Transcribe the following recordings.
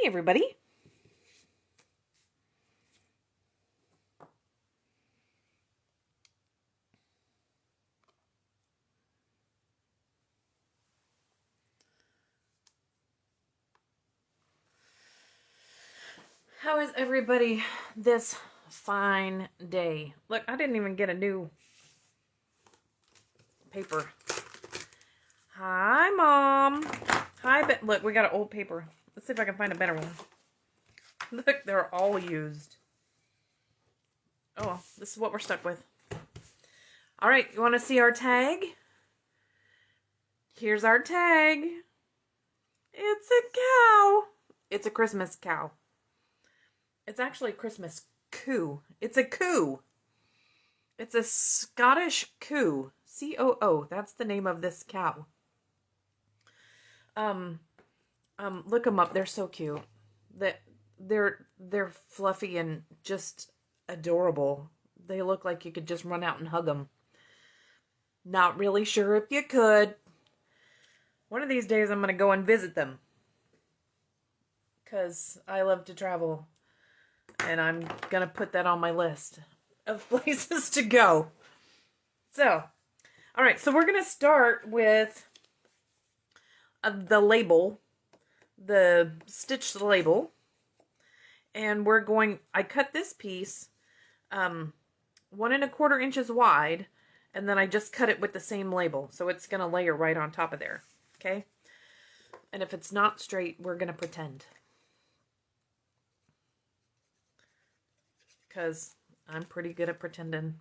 Hey, everybody. How is everybody this fine day? Look, I didn't even get a new paper. Hi, Mom. Hi, look, we got an old paper. Let's see if I can find a better one. Look, they're all used. Oh, this is what we're stuck with. All right, you want to see our tag? Here's our tag. It's a cow. It's a Christmas cow. It's actually Christmas Coo. It's a coo. It's a Scottish coo. C-O-O. That's the name of this cow. Look them up. They're so cute. They're fluffy and just adorable. They look like you could just run out and hug them. Not really sure if you could. One of these days I'm going to go and visit them. Because I love to travel. And I'm going to put that on my list of places to go. So, all right. So we're going to start with the label. The stitched label. And we're going, I cut this piece 1 1/4 inches wide. And then I just cut it with the same label. So it's going to layer right on top of there. Okay? And if it's not straight, we're going to pretend. Because I'm pretty good at pretending.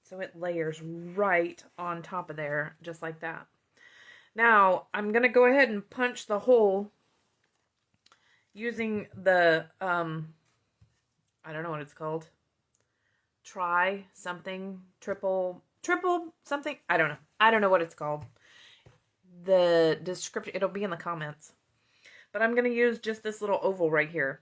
So it layers right on top of there, just like that. Now, I'm going to go ahead and punch the hole using the, I don't know what it's called. Triple something. I don't know. I don't know what it's called. The description, it'll be in the comments. But I'm going to use just this little oval right here.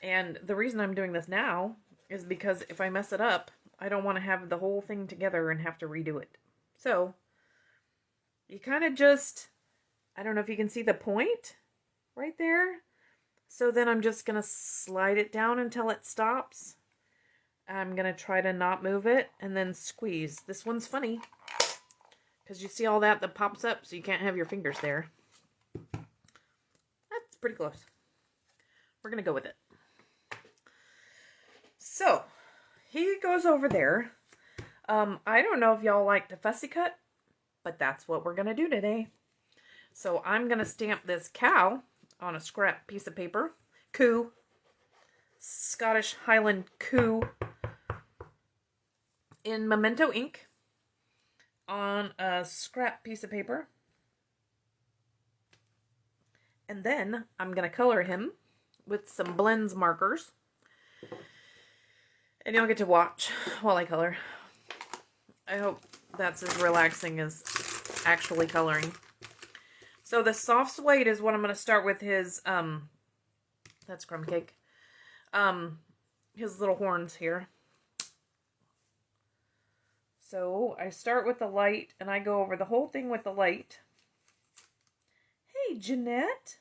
And the reason I'm doing this now is because if I mess it up, I don't want to have the whole thing together and have to redo it. So, you kind of just, I don't know if you can see the point right there. So then I'm just going to slide it down until it stops. I'm going to try to not move it and then squeeze. This one's funny. Because you see all that pops up, so you can't have your fingers there. That's pretty close. We're going to go with it. So, he goes over there. I don't know if y'all like to fussy cut, but that's what we're going to do today. So, I'm going to stamp this cow on a scrap piece of paper. Coo. Scottish Highland Coo. In Memento ink. On a scrap piece of paper. And then I'm going to color him with some blends markers. And you'll get to watch while I color. I hope that's as relaxing as actually coloring. So the soft suede is what I'm going to start with his, that's crumb cake. His little horns here. So I start with the light, and I go over the whole thing with the light. Hey, Jeanette.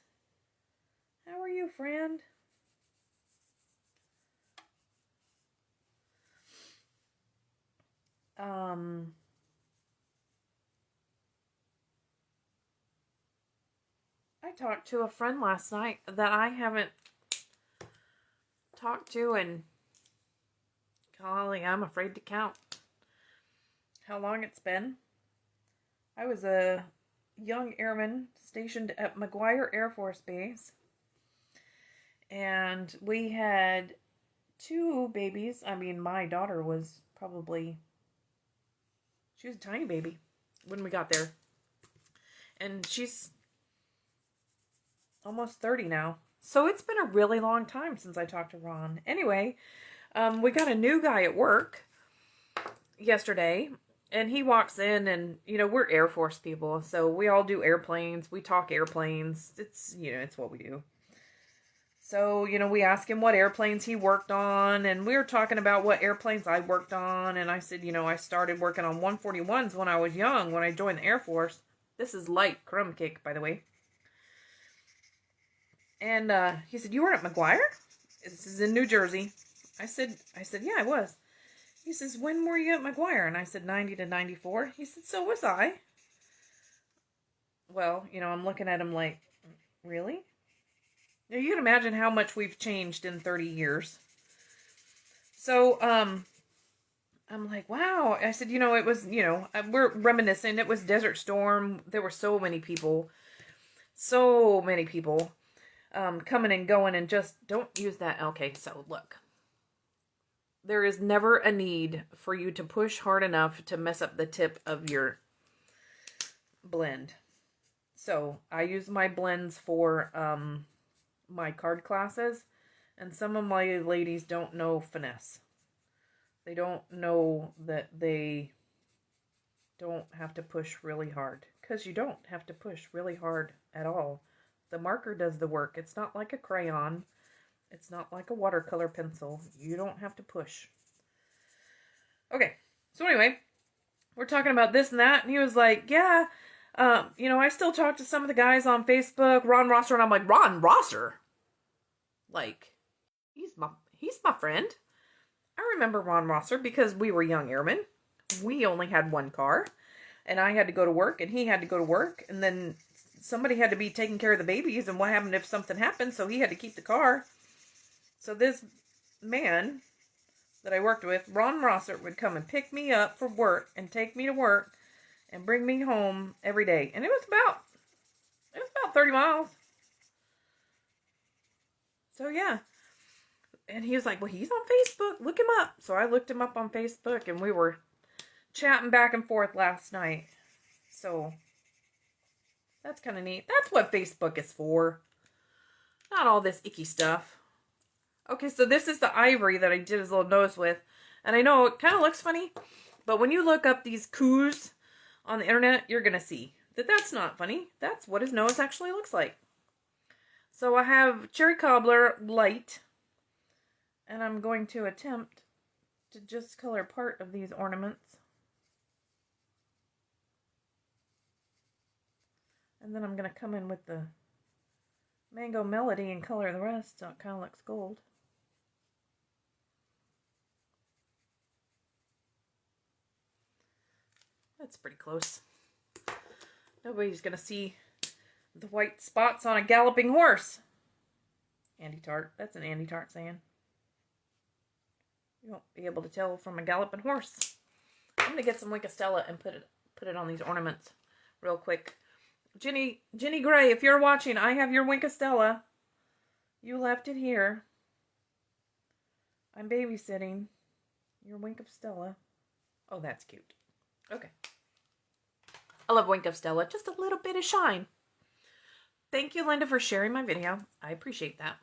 How are you, friend? I talked to a friend last night that I haven't talked to in, golly, I'm afraid to count how long it's been. I was a young airman stationed at McGuire Air Force Base. And we had 2 babies. I mean, my daughter was probably, she was a tiny baby when we got there. And she's almost 30 now. So it's been a really long time since I talked to Ron. Anyway, we got a new guy at work yesterday. And he walks in and, you know, we're Air Force people. So we all do airplanes. We talk airplanes. It's, you know, it's what we do. So, you know, we asked him what airplanes he worked on, and we were talking about what airplanes I worked on, and I said, you know, I started working on 141s when I was young, when I joined the Air Force. This is light crumb cake, by the way. And he said, you were at McGuire? This is in New Jersey. I said, yeah, I was. He says, when were you at McGuire? And I said, 90 to 94. He said, so was I. Well, you know, I'm looking at him like, really? Now, you can imagine how much we've changed in 30 years. So, I'm like, wow. I said, you know, it was, you know, we're reminiscing. It was Desert Storm. There were so many people. Coming and going, and just don't use that. Okay, so look. There is never a need for you to push hard enough to mess up the tip of your blend. So, I use my blends for, my card classes, and some of my ladies don't know finesse. They don't know that they don't have to push really hard, because you don't have to push really hard at all. The marker does the work. It's not like a crayon. It's not like a watercolor pencil. You don't have to push. Okay, so anyway, we're talking about this and that, and he was like, yeah, you know, I still talk to some of the guys on Facebook, Ron Rosser, and I'm like, Ron Rosser? Like, he's my friend. I remember Ron Rosser because we were young airmen. We only had one car, and I had to go to work, and he had to go to work, and then somebody had to be taking care of the babies, and what happened if something happened, so he had to keep the car. So this man that I worked with, Ron Rosser, would come and pick me up for work and take me to work and bring me home every day. And it was about 30 miles. So yeah. And he was like, well, he's on Facebook. Look him up. So I looked him up on Facebook, and we were chatting back and forth last night. So that's kind of neat. That's what Facebook is for. Not all this icky stuff. Okay, so this is the ivory that I did his little nose with. And I know it kind of looks funny, but when you look up these coos on the internet, you're going to see that that's not funny. That's what his nose actually looks like. So I have Cherry Cobbler Light, and I'm going to attempt to just color part of these ornaments. And then I'm going to come in with the Mango Melody and color the rest so it kind of looks gold. That's pretty close. Nobody's going to see the white spots on a galloping horse. Andy Tart. That's an Andy Tart saying. You won't be able to tell from a galloping horse. I'm going to get some Wink Stella and put it on these ornaments real quick. Jenny Gray, if you're watching, I have your Wink Stella. You left it here. I'm babysitting your Wink of Stella. Oh, that's cute. Okay. I love Wink of Stella. Just a little bit of shine. Thank you, Linda, for sharing my video. I appreciate that.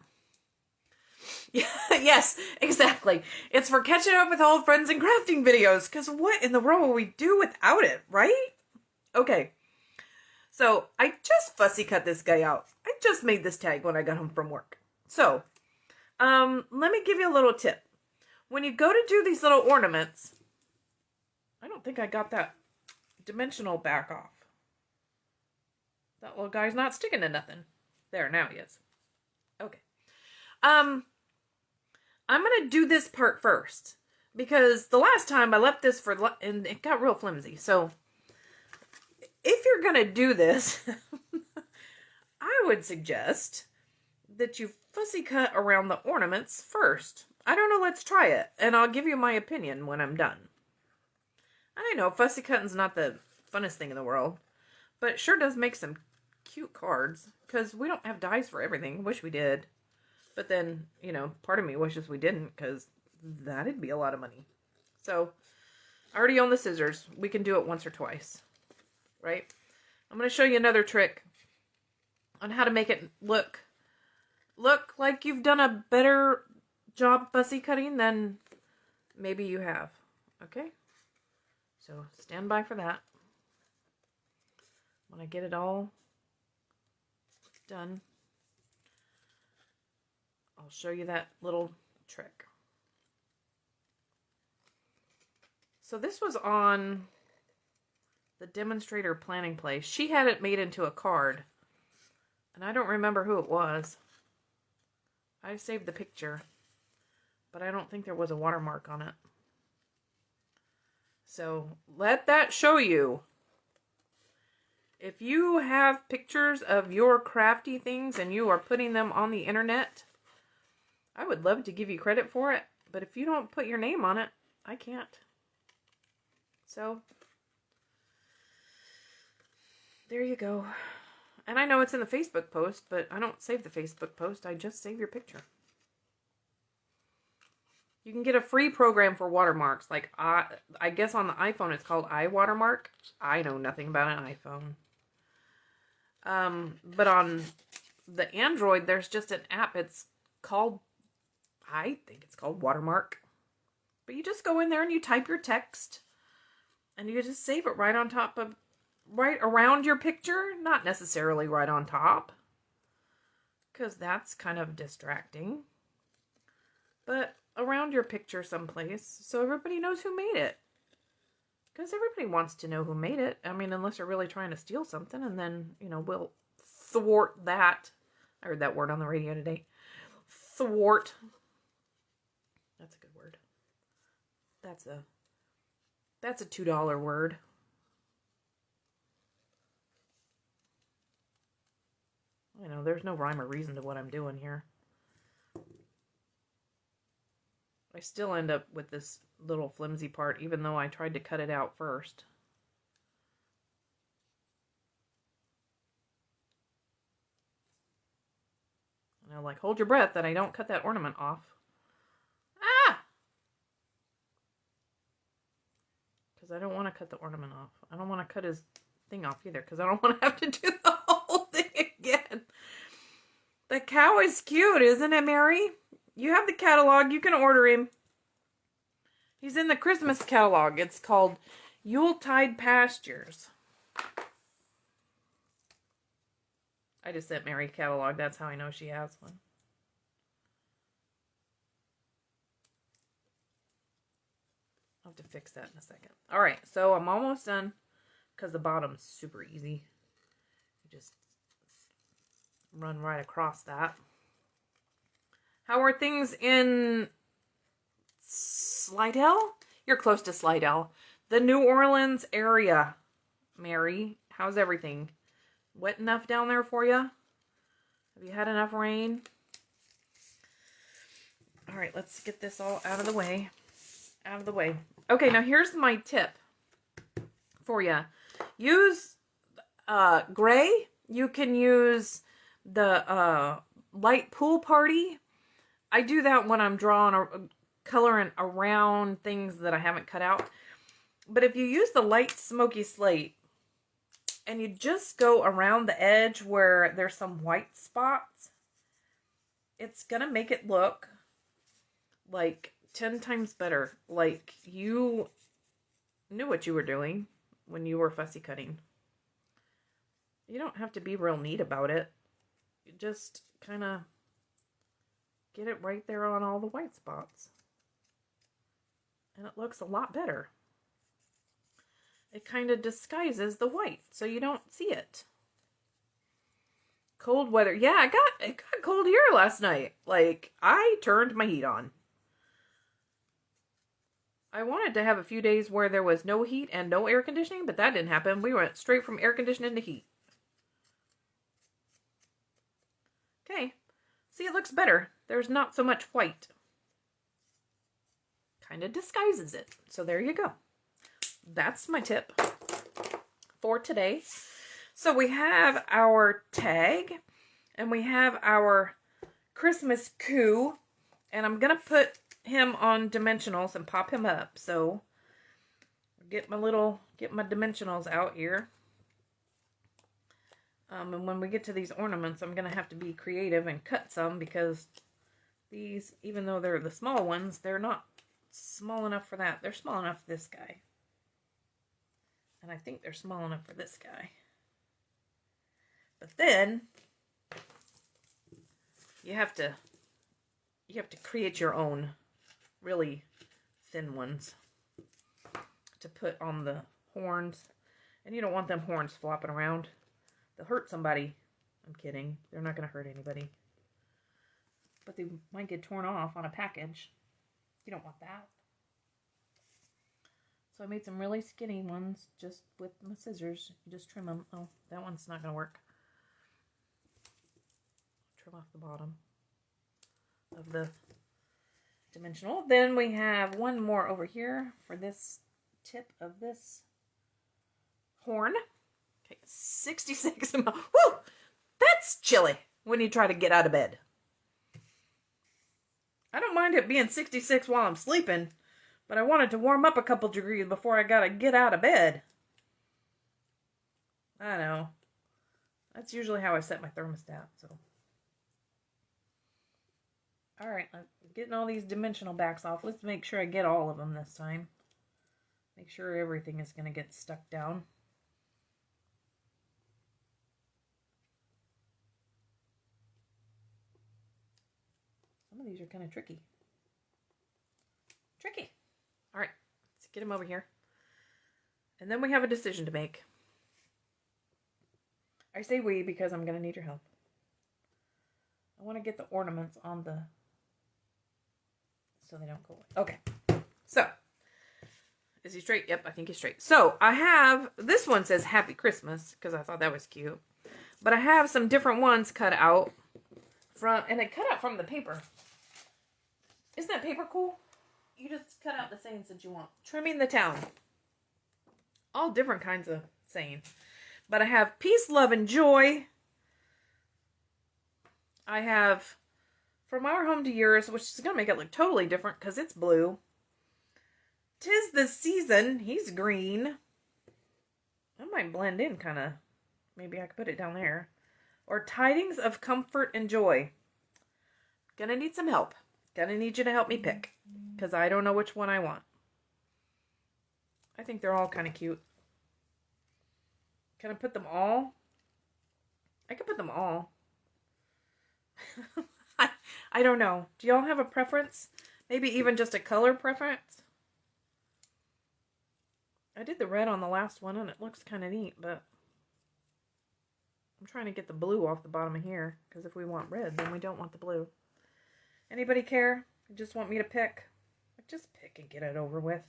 Yeah, yes, exactly. It's for catching up with old friends and crafting videos. Because what in the world will we do without it, right? Okay. So, I just fussy cut this guy out. I just made this tag when I got home from work. So, let me give you a little tip. When you go to do these little ornaments, I don't think I got that dimensional back off. That little guy's not sticking to nothing. There, now he is. Okay. I'm going to do this part first. Because the last time I left this and it got real flimsy. So, if you're going to do this, I would suggest that you fussy cut around the ornaments first. I don't know, let's try it. And I'll give you my opinion when I'm done. I know, fussy cutting's not the funnest thing in the world. But it sure does make some cute cards. Because we don't have dies for everything. Wish we did. But then, you know, part of me wishes we didn't. Because that'd be a lot of money. So, I already own the scissors. We can do it once or twice. Right? I'm going to show you another trick on how to make it look like you've done a better job fussy cutting than maybe you have. Okay? So stand by for that. When I get it all done. I'll show you that little trick. So this was on the demonstrator planning place. She had it made into a card. And I don't remember who it was. I saved the picture. But I don't think there was a watermark on it. So let that show you. If you have pictures of your crafty things and you are putting them on the internet, I would love to give you credit for it. But if you don't put your name on it, I can't. So, there you go. And I know it's in the Facebook post, but I don't save the Facebook post. I just save your picture. You can get a free program for watermarks. Like, I guess on the iPhone it's called iWatermark. I know nothing about an iPhone. But on the Android, there's just an app. It's called, I think it's called Watermark. But you just go in there and you type your text. And you just save it right on top of, right around your picture. Not necessarily right on top. Because that's kind of distracting. But around your picture someplace. So everybody knows who made it. Because everybody wants to know who made it. I mean, unless you're really trying to steal something. And then, you know, we'll thwart that. I heard that word on the radio today. Thwart. That's a good word. That's a $2 word. You know, there's no rhyme or reason to what I'm doing here. I still end up with this little flimsy part, even though I tried to cut it out first. And I'm like, hold your breath that I don't cut that ornament off. Ah! Because I don't want to cut the ornament off. I don't want to cut his thing off either, because I don't want to have to do the whole thing again. The cow is cute, isn't it, Mary? You have the catalog. You can order him. He's in the Christmas catalog. It's called Yuletide Pastures. I just sent Mary catalog. That's how I know she has one. I'll have to fix that in a second. All right, so I'm almost done because the bottom's super easy. You just run right across that. How are things in Slidell? You're close to Slidell. The New Orleans area. Mary, how's everything? Wet enough down there for you? Have you had enough rain? All right, let's get this all out of the way. Out of the way. Okay, now here's my tip for you. Use gray. You can use the light pool party. I do that when I'm drawing or coloring around things that I haven't cut out. But if you use the light smoky slate and you just go around the edge where there's some white spots, it's going to make it look like 10 times better. Like you knew what you were doing when you were fussy cutting. You don't have to be real neat about it. You just kind of get it right there on all the white spots. And it looks a lot better. It kind of disguises the white so you don't see it. Cold weather. Yeah, it got cold here last night. Like, I turned my heat on. I wanted to have a few days where there was no heat and no air conditioning, but that didn't happen. We went straight from air conditioning to heat. Okay. See, it looks better. There's not so much white. Kind of disguises it. So there you go. That's my tip for today. So we have our tag and we have our Christmas Coo, and I'm going to put him on dimensionals and pop him up. So get my dimensionals out here. And when we get to these ornaments, I'm going to have to be creative and cut some, because these, even though they're the small ones, they're not small enough for that. They're small enough for this guy. And I think they're small enough for this guy. But then, you have to you have to create your own really thin ones to put on the horns. And you don't want them horns flopping around. They'll hurt somebody. I'm kidding. They're not going to hurt anybody. But they might get torn off on a package. You don't want that. So I made some really skinny ones just with my scissors. You just trim them. Oh, that one's not going to work. Trim off the bottom of the dimensional. Then we have one more over here for this tip of this horn. Okay, 66 mil. Woo! That's chilly when you try to get out of bed. I don't mind it being 66 while I'm sleeping, but I wanted to warm up a couple degrees before I gotta get out of bed. I know. That's usually how I set my thermostat, so. Alright, I'm getting all these dimensional backs off. Let's make sure I get all of them this time. Make sure everything is going to get stuck down. Some of these are kind of tricky. All right, let's get them over here. And then we have a decision to make. I say we because I'm going to need your help. I want to get the ornaments on the... so they don't go away. Okay, so... is he straight? Yep, I think he's straight. So, I have... this one says Happy Christmas, because I thought that was cute. But I have some different ones cut out from... and they cut out from the paper. Isn't that paper cool? You just cut out the sayings that you want. Trimming the Town. All different kinds of saying. But I have Peace, Love, and Joy. I have From Our Home to Yours, which is going to make it look totally different because it's blue. 'Tis the Season. He's green. That might blend in kind of. Maybe I could put it down there. Or Tidings of Comfort and Joy. Gonna need some help. Gonna need you to help me pick. Because I don't know which one I want. I think they're all kind of cute. Can I put them all? I could put them all. I don't know. Do y'all have a preference? Maybe even just a color preference? I did the red on the last one and it looks kind of neat, but I'm trying to get the blue off the bottom of here, because if we want red, then we don't want the blue. Anybody care? You just want me to pick? Just pick and get it over with.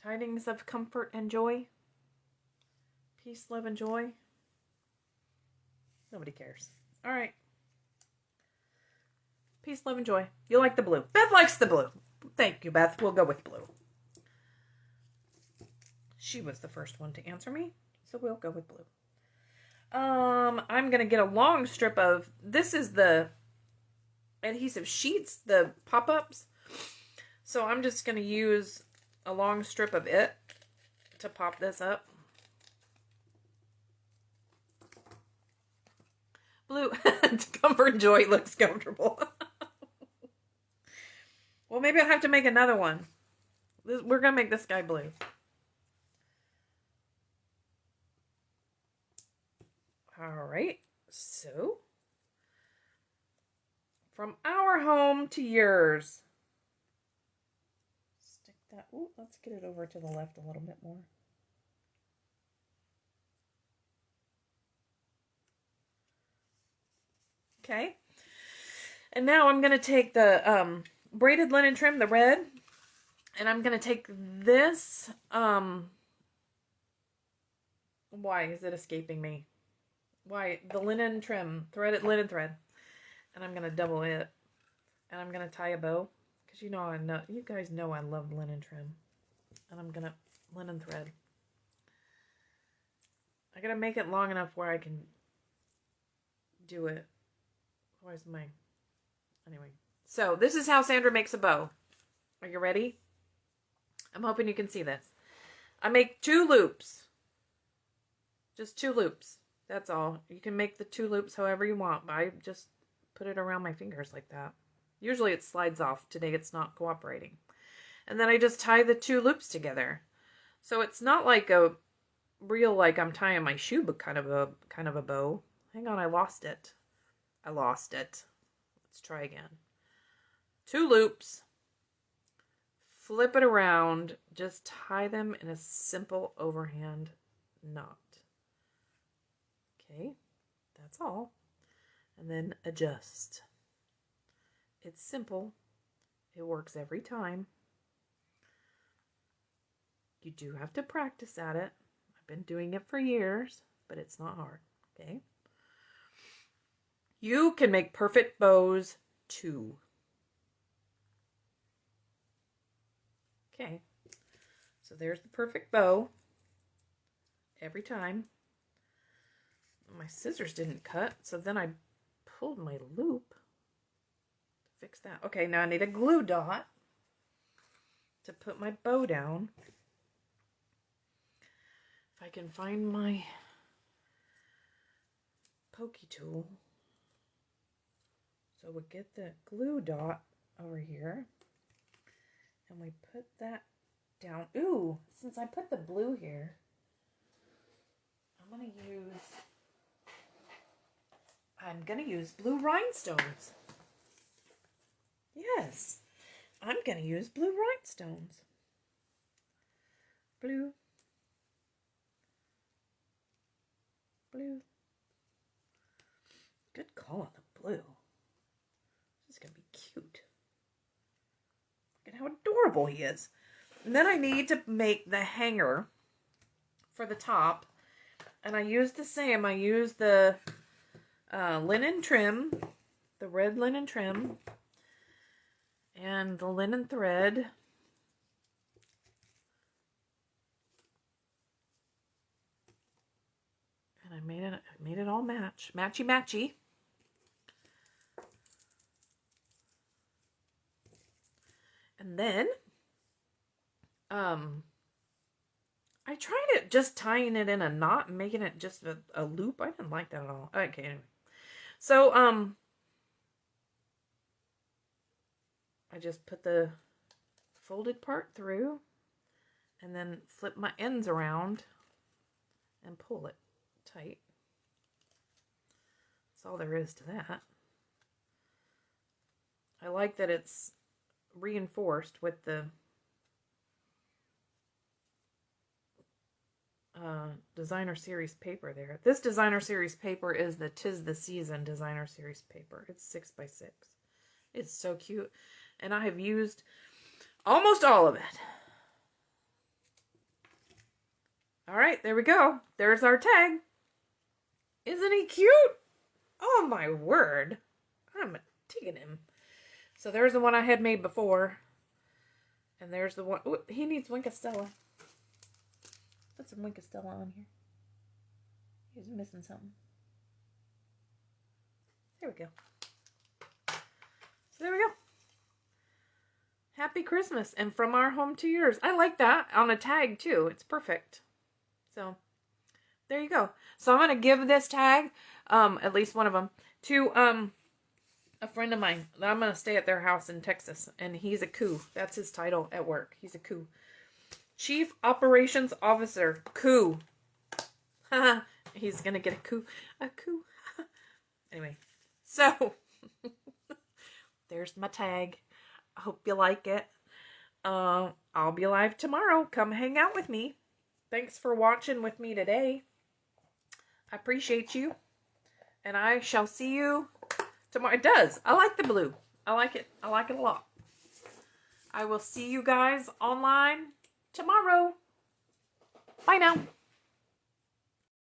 Tidings of Comfort and Joy. Peace, Love, and Joy. Nobody cares. All right. Peace, Love, and Joy. You like the blue. Beth likes the blue. Thank you, Beth. We'll go with blue. She was the first one to answer me, so we'll go with blue. I'm going to get a long strip of... this is the adhesive sheets, the pop-ups. So I'm just going to use a long strip of it to pop this up. Blue. Comfort and Joy looks comfortable. Well, maybe I'll have to make another one. We're going to make this guy blue. All right. So, From Our Home to Yours. Stick that. Ooh, let's get it over to the left a little bit more. Okay. And now I'm going to take the braided linen trim, the red, and I'm going to take this, why is it escaping me? Why? The linen trim, threaded linen thread. And I'm going to double it. And I'm going to tie a bow. Because you guys know I love linen trim. And I'm going to linen thread. I got to make it long enough where I can do it. Where's my... anyway. So, this is how Sandra makes a bow. Are you ready? I'm hoping you can see this. I make 2 loops. Just 2 loops. That's all. You can make the 2 loops however you want. But I just put it around my fingers like that. Usually it slides off. Today it's not cooperating. And then I just tie the 2 loops together. So it's not like a real, like I'm tying my shoe, but kind of a bow. Hang on, I lost it. I lost it. Let's try again. 2 loops. Flip it around. Just tie them in a simple overhand knot. Okay, that's all. And then adjust. It's simple. It works every time. You do have to practice at it. I've been doing it for years, but it's not hard, okay? You can make perfect bows too. Okay, so there's the perfect bow every time. My scissors didn't cut, so then I pulled my loop to fix that. Okay, now I need a glue dot to put my bow down. If I can find my pokey tool. So we get the glue dot over here. And we put that down. Ooh, since I put the blue here, I'm gonna use blue rhinestones. Yes, I'm gonna use blue rhinestones. Blue. Blue. Good call on the blue. This is gonna be cute. Look at how adorable he is. And then I need to make the hanger for the top. And I use the same. I use the linen trim, the red linen trim, and the linen thread. And I made it all matchy matchy. And then I tried it just tying it in a knot and making it just a loop. I didn't like that at all. Okay, anyway. So I just put the folded part through and then flip my ends around and pull it tight. That's all there is to that. I like that it's reinforced with the designer series paper there. This designer series paper is the 'Tis the Season designer series paper. It's 6x6. It's so cute. And I have used almost all of it. Alright, there we go. There's our tag. Isn't he cute? Oh my word. I'm digging him. So there's the one I had made before. And there's the one. Ooh, he needs Winkastella. Put some Winkastella on here. He's missing something. There we go. So there we go. Happy Christmas. And from our home to yours. I like that on a tag too. It's perfect. So there you go. So I'm going to give this tag, at least one of them, to a friend of mine. I'm going to stay at their house in Texas. And he's a Coo. That's his title at work. He's a Coo. Chief Operations Officer. Coo. He's going to get a Coo. A Coo. Anyway. So. There's my tag. I hope you like it. I'll be live tomorrow. Come hang out with me. Thanks for watching with me today. I appreciate you. And I shall see you tomorrow. It does. I like the blue. I like it. I like it a lot. I will see you guys online tomorrow. Bye now.